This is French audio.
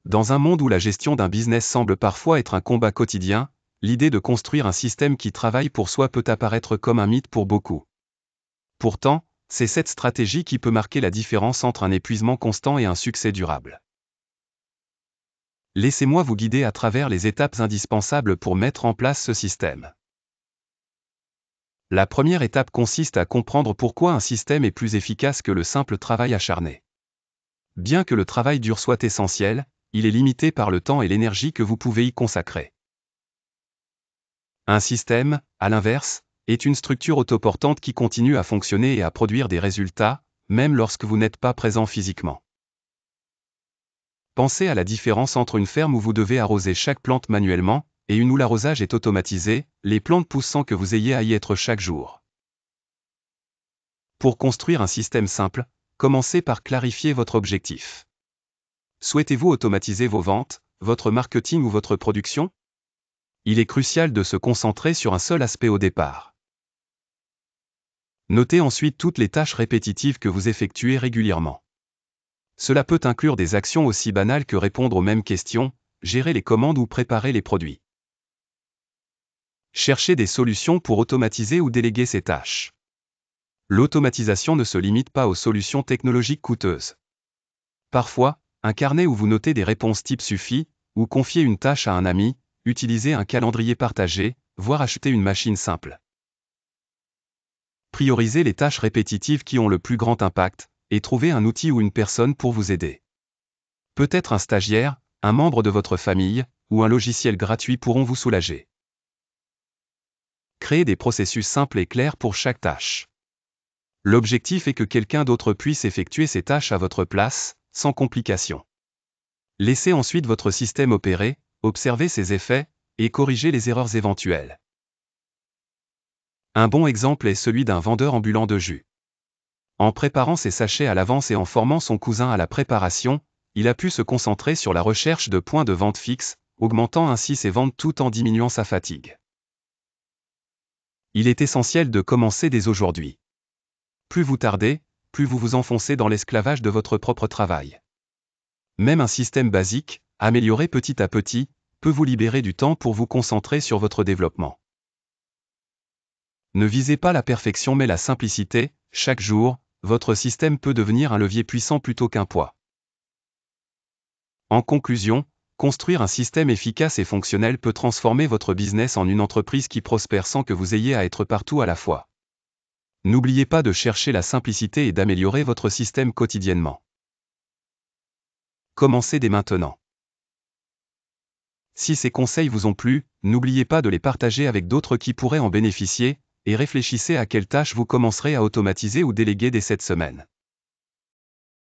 Dans un monde où la gestion d'un business semble parfois être un combat quotidien, l'idée de construire un système qui travaille pour soi peut apparaître comme un mythe pour beaucoup. Pourtant, c'est cette stratégie qui peut marquer la différence entre un épuisement constant et un succès durable. Laissez-moi vous guider à travers les étapes indispensables pour mettre en place ce système. La première étape consiste à comprendre pourquoi un système est plus efficace que le simple travail acharné. Bien que le travail dur soit essentiel, il est limité par le temps et l'énergie que vous pouvez y consacrer. Un système, à l'inverse, est une structure autoportante qui continue à fonctionner et à produire des résultats, même lorsque vous n'êtes pas présent physiquement. Pensez à la différence entre une ferme où vous devez arroser chaque plante manuellement, et une où l'arrosage est automatisé, les plantes poussent sans que vous ayez à y être chaque jour. Pour construire un système simple, commencez par clarifier votre objectif. Souhaitez-vous automatiser vos ventes, votre marketing ou votre production? Il est crucial de se concentrer sur un seul aspect au départ. Notez ensuite toutes les tâches répétitives que vous effectuez régulièrement. Cela peut inclure des actions aussi banales que répondre aux mêmes questions, gérer les commandes ou préparer les produits. Cherchez des solutions pour automatiser ou déléguer ces tâches. L'automatisation ne se limite pas aux solutions technologiques coûteuses. Parfois, un carnet où vous notez des réponses types suffit, ou confier une tâche à un ami, utiliser un calendrier partagé, voire acheter une machine simple. Priorisez les tâches répétitives qui ont le plus grand impact, et trouvez un outil ou une personne pour vous aider. Peut-être un stagiaire, un membre de votre famille, ou un logiciel gratuit pourront vous soulager. Créez des processus simples et clairs pour chaque tâche. L'objectif est que quelqu'un d'autre puisse effectuer ces tâches à votre place, sans complication. Laissez ensuite votre système opérer, observez ses effets, et corrigez les erreurs éventuelles. Un bon exemple est celui d'un vendeur ambulant de jus. En préparant ses sachets à l'avance et en formant son cousin à la préparation, il a pu se concentrer sur la recherche de points de vente fixes, augmentant ainsi ses ventes tout en diminuant sa fatigue. Il est essentiel de commencer dès aujourd'hui. Plus vous tardez, plus vous vous enfoncez dans l'esclavage de votre propre travail. Même un système basique, amélioré petit à petit, peut vous libérer du temps pour vous concentrer sur votre développement. Ne visez pas la perfection mais la simplicité, chaque jour, votre système peut devenir un levier puissant plutôt qu'un poids. En conclusion, construire un système efficace et fonctionnel peut transformer votre business en une entreprise qui prospère sans que vous ayez à être partout à la fois. N'oubliez pas de chercher la simplicité et d'améliorer votre système quotidiennement. Commencez dès maintenant. Si ces conseils vous ont plu, n'oubliez pas de les partager avec d'autres qui pourraient en bénéficier, et réfléchissez à quelles tâches vous commencerez à automatiser ou déléguer dès cette semaine.